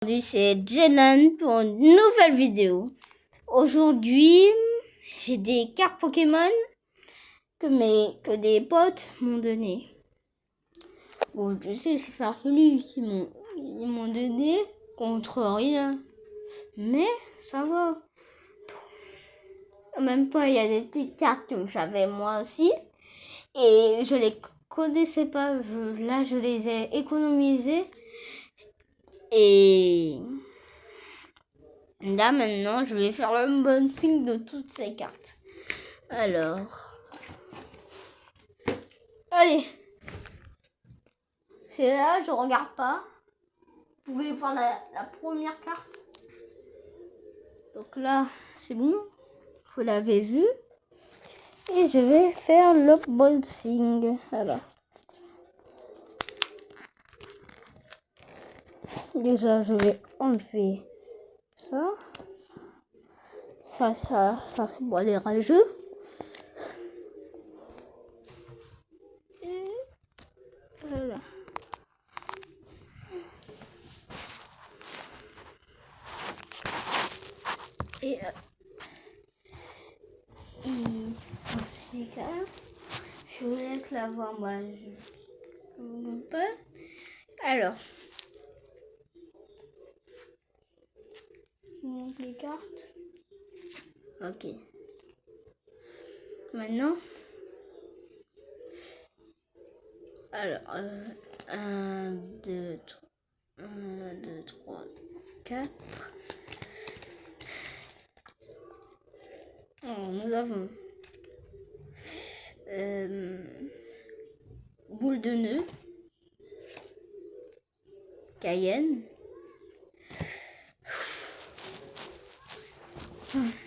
Aujourd'hui, c'est Jelan pour une nouvelle vidéo. Aujourd'hui, j'ai des cartes Pokémon que des potes m'ont donné. Bon, je sais, c'est farfelu ils m'ont donné contre rien. Mais ça va. En même temps, il y a des petites cartes que j'avais moi aussi. Et je les connaissais pas. Là, je les ai économisées. Et là, maintenant, je vais faire l'unboxing de toutes ces cartes. Alors, allez, c'est là, je regarde pas. Vous pouvez voir la première carte. Donc là, c'est bon, vous l'avez vu. Et je vais faire l'unboxing. Alors, déjà, je vais enlever ça. Ça c'est pour les rageux. Et voilà. Et je vous laisse la voir, moi je ne peux pas. Alors, je montre les cartes. Ok. Maintenant, alors, 1, 2, 3, 4. Alors, nous avons boule de nœud, Cayenne.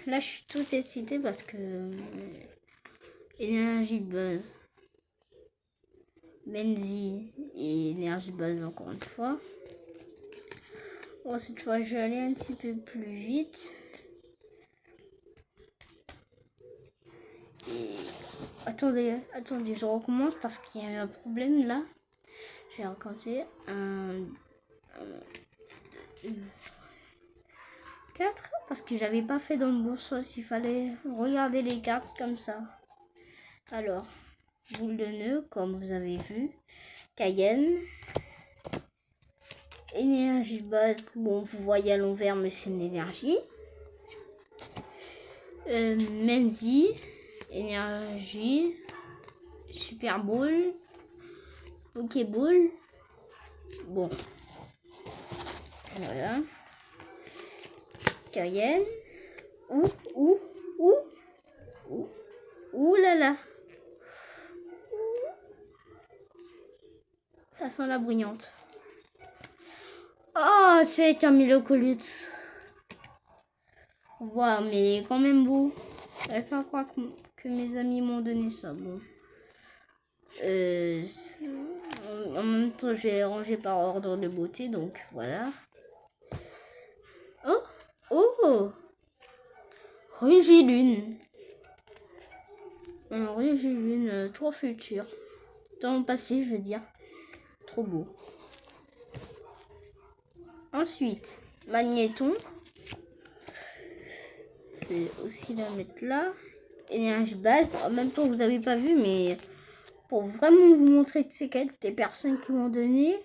Là, je suis toute excitée parce que énergie de buzz, Benzi et énergie de buzz encore une fois. Bon, cette fois, je vais aller un petit peu plus vite. Et attendez, je recommence parce qu'il y a eu un problème là. Je vais recommencer. 4 parce que j'avais pas fait dans le bon sens. Il fallait regarder les cartes comme ça. Alors, boule de nœud, comme vous avez vu. Cayenne. Énergie base. Bon, vous voyez à l'envers, mais c'est une énergie. Menzi. Énergie. Super boule. Pokéball. Bon. Voilà. Cayenne. Ouh là là. Ça sent la brillante. Oh, c'est Camelocolute. Waouh, mais il est quand même beau. Je vais pas croire que mes amis m'ont donné ça. Bon. En même temps, j'ai rangé par ordre de beauté, donc voilà. Oh, Rugilune. Un Rugilune, trop futur. Temps passé, je veux dire. Trop beau. Ensuite, Magnéton. Je vais aussi la mettre là. Énergie base. En même temps, vous avez pas vu, mais pour vraiment vous montrer que c'est des personnes qui m'ont donné.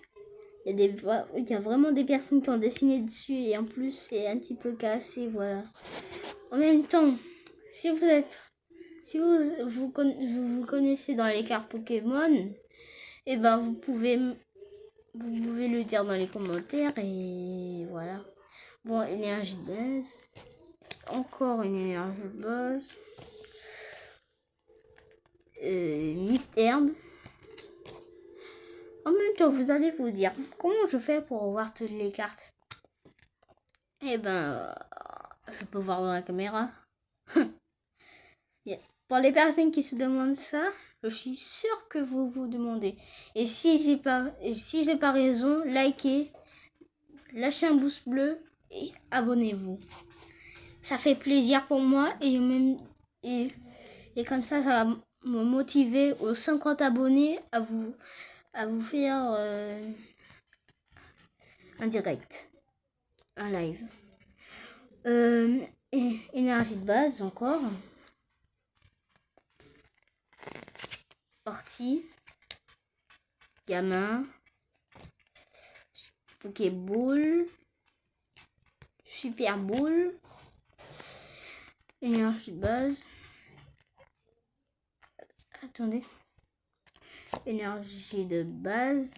Il y a vraiment des personnes qui ont dessiné dessus et en plus c'est un petit peu cassé, voilà. En même temps, si vous connaissez dans les cartes Pokémon, et ben vous pouvez le dire dans les commentaires et voilà. Bon, énergie de base. Encore une énergie de base. Mystherbe. En même temps, vous allez vous dire, comment je fais pour voir toutes les cartes? Eh ben, je peux voir dans la caméra. Pour les personnes qui se demandent ça, je suis sûre que vous vous demandez. Et si j'ai pas raison, likez, lâchez un pouce bleu et abonnez-vous. Ça fait plaisir pour moi et comme ça va me motiver aux 50 abonnés à vous faire un direct. un live. Énergie de base encore. Ortie. Gamin. Pokéball. Super Bowl. Énergie de base. Attendez. Énergie de base.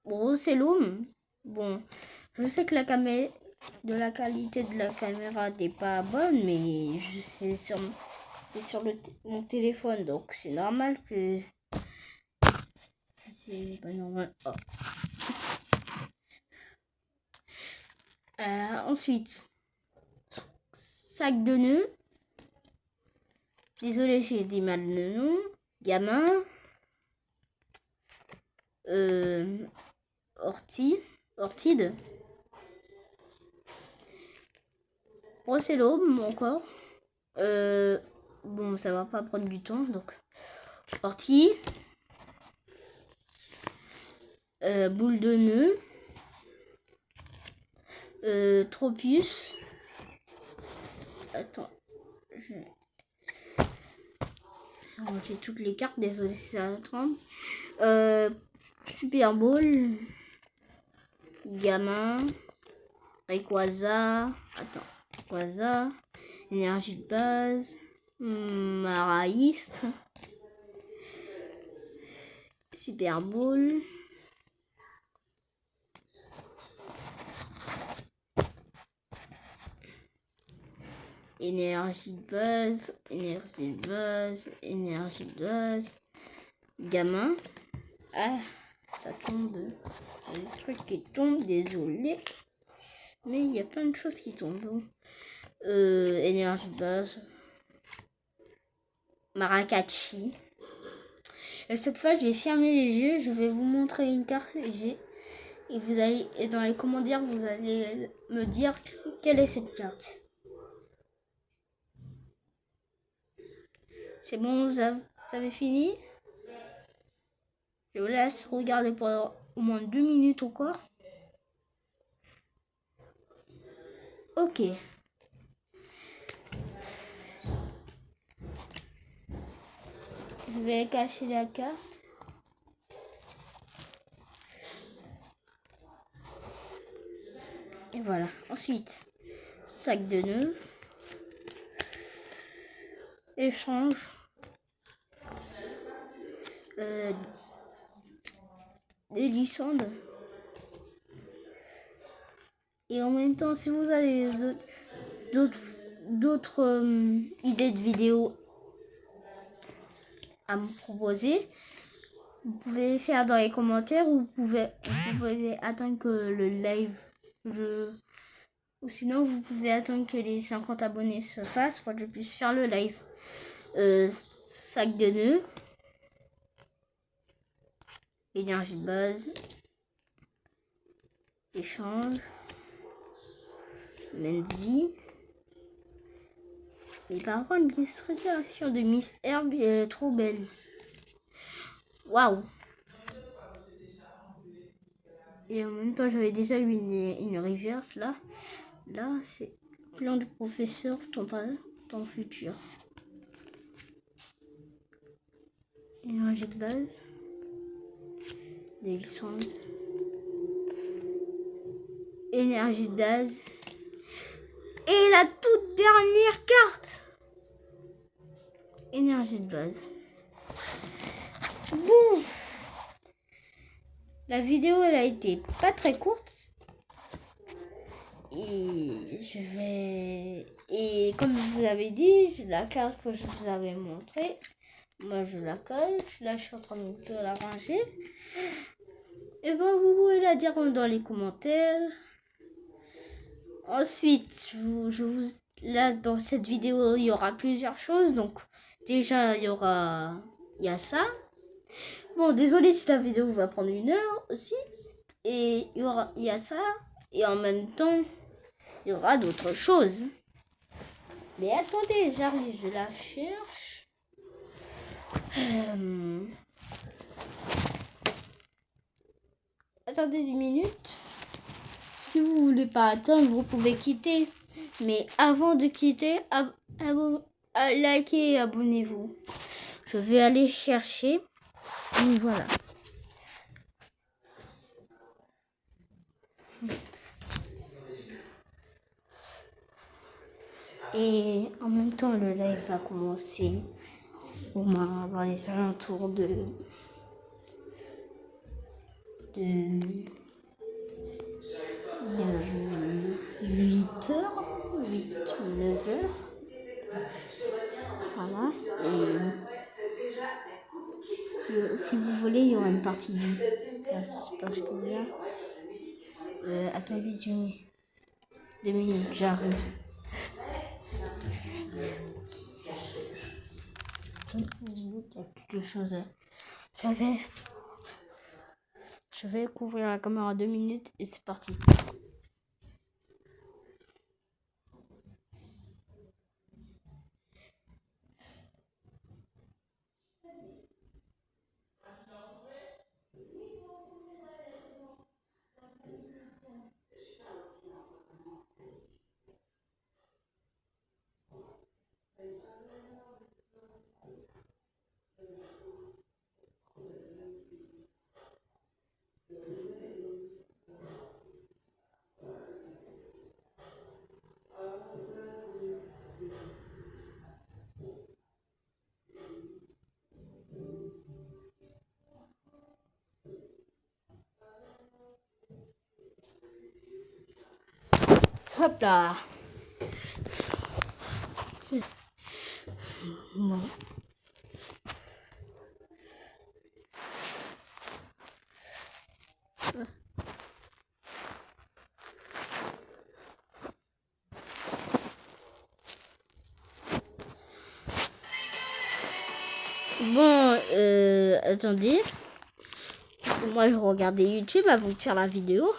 Rossellum. Bon, je sais que la qualité de la caméra n'est pas bonne, mais c'est sur mon téléphone, donc c'est normal que c'est pas normal. Oh. Ensuite, sac de nœuds. Désolé si je dis mal le nom. Gamin. Ortide. Rossellum encore. Bon, ça va pas prendre du temps, donc. Ortie. Boule de nœud. Tropius. Attends. J'ai toutes les cartes, désolé si ça tremble. Super Bowl. Gamin. Rayquaza. Attends. Rayquaza. Énergie de base. Maraïstre. Super Bowl. Énergie de base. Énergie de base. Énergie de base. Gamin. Ah, ça tombe. Il y a des trucs qui tombent, désolé. Mais il y a plein de choses qui tombent. Énergie de base. Maracatchi. Et cette fois, je vais fermer les yeux. Je vais vous montrer une carte que j'ai. Et vous allez, et dans les commentaires, vous allez me dire quelle est cette carte. C'est bon, vous avez fini? Je vous laisse regarder pendant au moins 2 minutes encore. Ok. Je vais cacher la carte. Et voilà. Ensuite, sac de nœuds. Échange. Des licendes. Et en même temps, si vous avez d'autres idées de vidéos à me proposer, vous pouvez faire dans les commentaires ou vous pouvez attendre que le live ou sinon vous pouvez attendre que les 50 abonnés se fassent pour que je puisse faire le live. Sac de nœuds. Énergie de base. Échange. Menzi. Mais par contre, l'illustration de Miss Herb est trop belle. Waouh! Et en même temps, j'avais déjà eu une reverse là. Là, c'est plan du professeur, ton futur. Énergie de base. Des licences. Énergie de base. Et la toute dernière carte. Énergie de base. Bon. La vidéo, elle a été pas très courte. Et comme je vous avais dit, la carte que je vous avais montrée, moi je la colle. Là, je suis en train de la ranger. Et ben, vous pouvez la dire dans les commentaires. Ensuite, là, dans cette vidéo, il y aura plusieurs choses. Donc, déjà, il y a ça. Bon, désolé si la vidéo va prendre 1 heure aussi. Et il y a ça. Et en même temps, il y aura d'autres choses. Mais attendez, j'arrive, je la cherche. attendez 10 minutes. Si vous voulez pas attendre, vous pouvez quitter. Mais avant de quitter, likez et abonnez-vous. Je vais aller chercher. Et voilà. Et en même temps, le live va commencer. On va avoir les alentours de 8h, 9h. Voilà. Et si vous voulez, il y aura une partie 2. Parce que là, attendez 2 minutes, j'arrive. Il y a quelque chose. Je vais couvrir la caméra 2 minutes et c'est parti. Hop là. Bon. Bon, attendez. Moi, je regardais YouTube avant de faire la vidéo.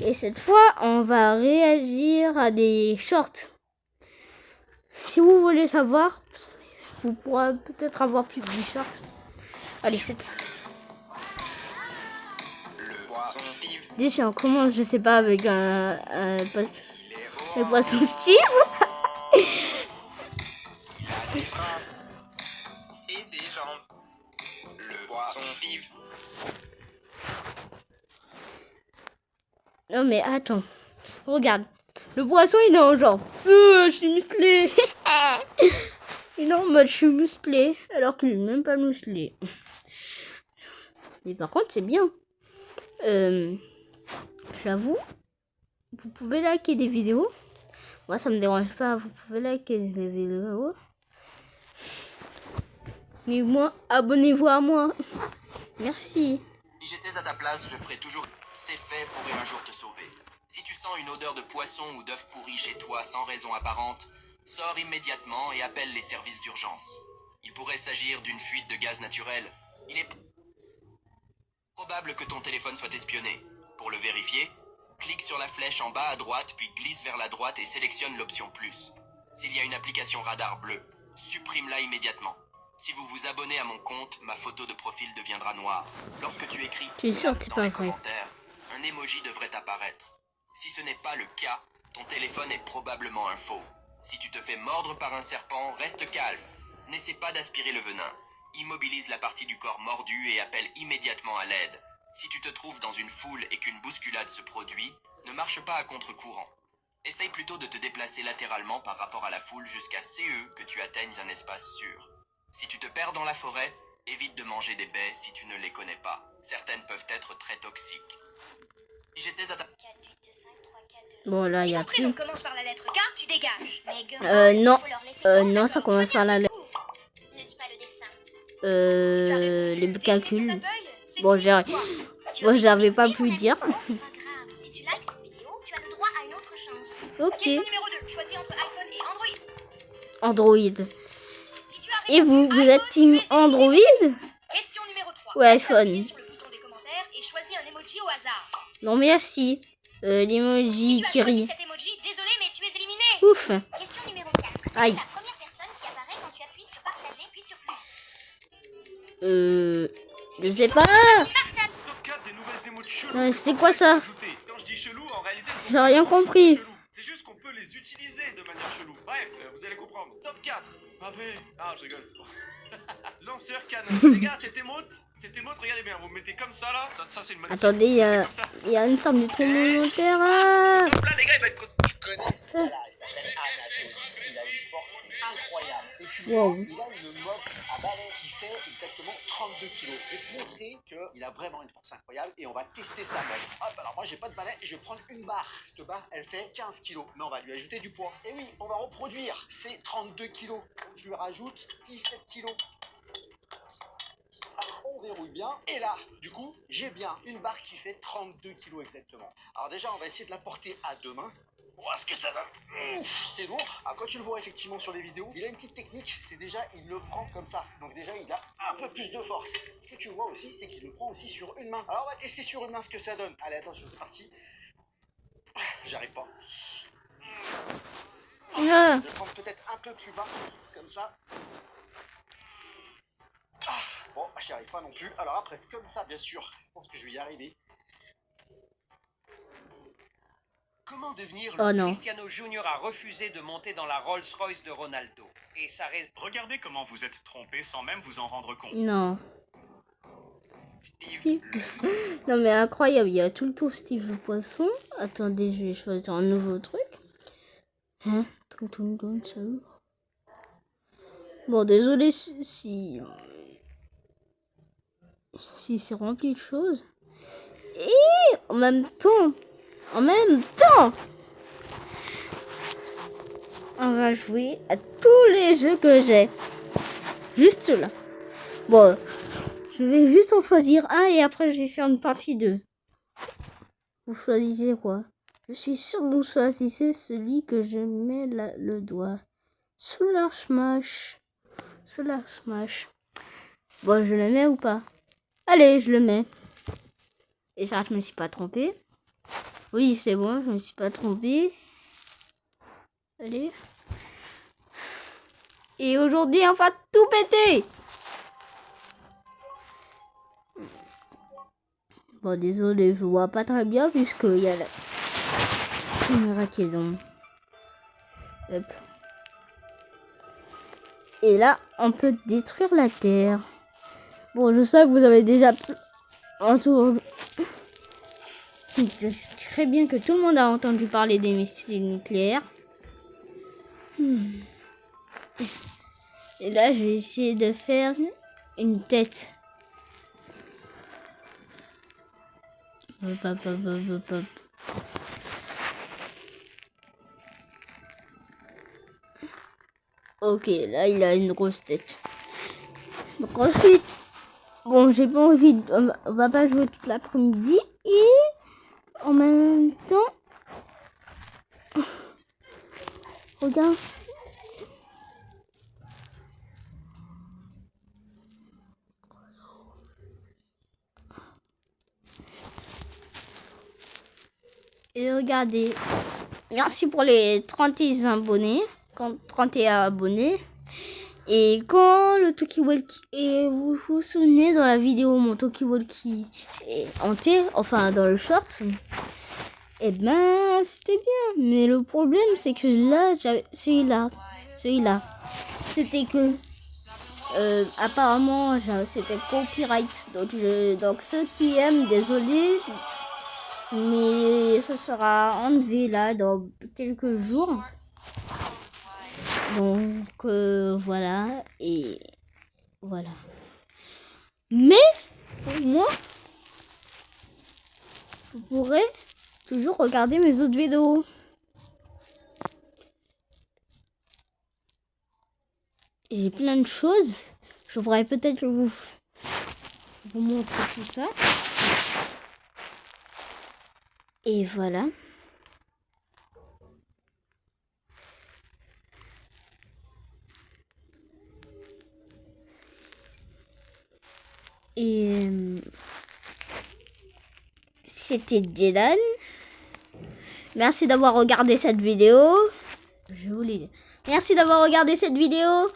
Et cette fois, on va réagir à des shorts. Si vous voulez savoir, vous pourrez peut-être avoir plus de shorts. Allez, c'est tout. Déjà, on commence, je sais pas, avec un poisson Steve. Non mais attends, regarde, le poisson il est en genre, je suis musclé. Il est en mode je suis musclé, alors qu'il est même pas musclé. Mais par contre c'est bien. J'avoue, vous pouvez liker des vidéos. Moi ça me dérange pas, vous pouvez liker des vidéos. Mais moi, abonnez-vous à moi. Merci. Si j'étais à ta place, je ferais toujours... C'est fait pour un jour te sauver. Si tu sens une odeur de poisson ou d'œuf pourri chez toi sans raison apparente, sors immédiatement et appelle les services d'urgence. Il pourrait s'agir d'une fuite de gaz naturel. Il est probable que ton téléphone soit espionné. Pour le vérifier, clique sur la flèche en bas à droite puis glisse vers la droite et sélectionne l'option plus. S'il y a une application radar bleue, supprime-la immédiatement. Si vous vous abonnez à mon compte, ma photo de profil deviendra noire. Lorsque tu écris dans les commentaires, un emoji devrait apparaître. Si ce n'est pas le cas, ton téléphone est probablement un faux. Si tu te fais mordre par un serpent, reste calme. N'essaie pas d'aspirer le venin. Immobilise la partie du corps mordue et appelle immédiatement à l'aide. Si tu te trouves dans une foule et qu'une bousculade se produit, ne marche pas à contre-courant. Essaye plutôt de te déplacer latéralement par rapport à la foule jusqu'à CE que tu atteignes un espace sûr. Si tu te perds dans la forêt, évite de manger des baies si tu ne les connais pas. Certaines peuvent être très toxiques. Si j'étais à ta... Bon, là, il y a plus. Commence par la lettre K, tu dégages. Non, ça commence par la lettre. Ne dis pas le dessin. Les calculs. Bon, j'avais pas pu dire. C'est pas grave. Si tu likes cette vidéo, tu as le droit à une autre chance. Ok. Question numéro 2. Choisis entre iPhone et Android. Android. Si tu as Et vous êtes team Android Question numéro 3. ou iPhone? Sur le bouton des commentaires et choisis un emoji au hasard. Non, merci. L'emoji Si tu as qui choisi rit. cet emoji, désolé mais tu es éliminé. Ouf. Question numéro 4. Aïe. La première personne qui apparaît quand tu appuies sur partager puis sur plus. Je sais pas. Top 4 des nouvelles émotes cheloues. Non, mais c'était quoi ça? Ajoutées. Quand je dis chelou, en réalité, elles sont J'ai rien pas compris. chelou. C'est juste qu'on peut les utiliser de manière chelou. Bref, vous allez comprendre. Top 4. Pavé. Ah, je rigole, c'est pas. Lanceur canon. Les gars, cette émote, regardez bien, vous mettez comme ça là. Ça c'est une bonne. Attendez, il y a une sorte de trou monétaire. Là, les gars, il va être. Tu connais ce gars-là, il s'appelle Anatole. Il a une force incroyable. Et tu vois, Wow. il a une moque à balai qui fait exactement 32 kilos. Je vais te montrer qu'il a vraiment une force incroyable et on va tester sa moque. Hop, alors moi j'ai pas de balai et je vais prendre une barre. Cette barre, elle fait 15 kilos. Mais on va lui ajouter du poids. Et oui, on va reproduire ces 32 kilos. Donc je lui rajoute 17 kilos. On verrouille bien. Et là, du coup, j'ai bien une barre qui fait 32 kilos exactement. Alors déjà, on va essayer de la porter à deux mains. Voir ce que ça donne. C'est lourd. Alors quand tu le vois effectivement sur les vidéos, il a une petite technique. C'est déjà, il le prend comme ça. Donc déjà, il a un peu plus de force. Ce que tu vois aussi, c'est qu'il le prend aussi sur une main. Alors on va tester sur une main ce que ça donne. Allez, attention, c'est parti. J'arrive pas. Ah. Je vais prendre peut-être un peu plus bas, comme ça. Ah, bon, j'y arrive pas non plus. Alors après, c'est comme ça, bien sûr. Je pense que je vais y arriver. Comment devenir Oh le non. Cristiano Junior a refusé de monter dans la Rolls-Royce de Ronaldo. Et sa raison... Regardez comment vous êtes trompé sans même vous en rendre compte. Non. Si. Non mais incroyable, il y a tout le tour Steve le poisson. Attendez, je vais choisir un nouveau truc. Hein? Ça ouvre. Bon, désolé si c'est rempli de choses. Et en même temps, on va jouer à tous les jeux que j'ai. Juste là. Bon, je vais juste en choisir un et après je vais faire une partie 2. Vous choisissez quoi? Je suis sûr que vous choisissez celui que je mets le doigt. Solar Smash. Solar Smash. Bon, je le mets ou pas? Allez, je le mets. Et ça, je me suis pas trompée. Oui, c'est bon, je me suis pas trompée. Allez. Et aujourd'hui, on va tout péter. Bon, désolé, je vois pas très bien puisqu'il y a la caméra qui est dans. Hop. Et là, on peut détruire la Terre. Bon, je sais que vous avez déjà un tour. Je sais très bien que tout le monde a entendu parler des missiles nucléaires. Et là, je vais essayer de faire une tête. Hop, hop, hop, hop, hop, hop. Ok, là, il a une grosse tête. Donc ensuite, bon, j'ai pas envie on va pas jouer toute l'après-midi. Et en même temps, regarde. Et regardez, merci pour les 31 abonnés. 31 abonnés. Et quand le Talkie-Walkie, et vous vous souvenez dans la vidéo, mon Talkie-Walkie est hanté, enfin dans le short, et ben c'était bien. Mais le problème c'est que là, j'avais celui-là, c'était que apparemment c'était copyright. Donc ceux qui aiment, désolé, mais ce sera enlevé là dans quelques jours. Donc voilà, et voilà. Mais pour moi, vous pourrez toujours regarder mes autres vidéos. Et j'ai plein de choses. Je pourrais peut-être vous montrer tout ça. Et voilà. Et c'était Dylan. Merci d'avoir regardé cette vidéo. Merci d'avoir regardé cette vidéo.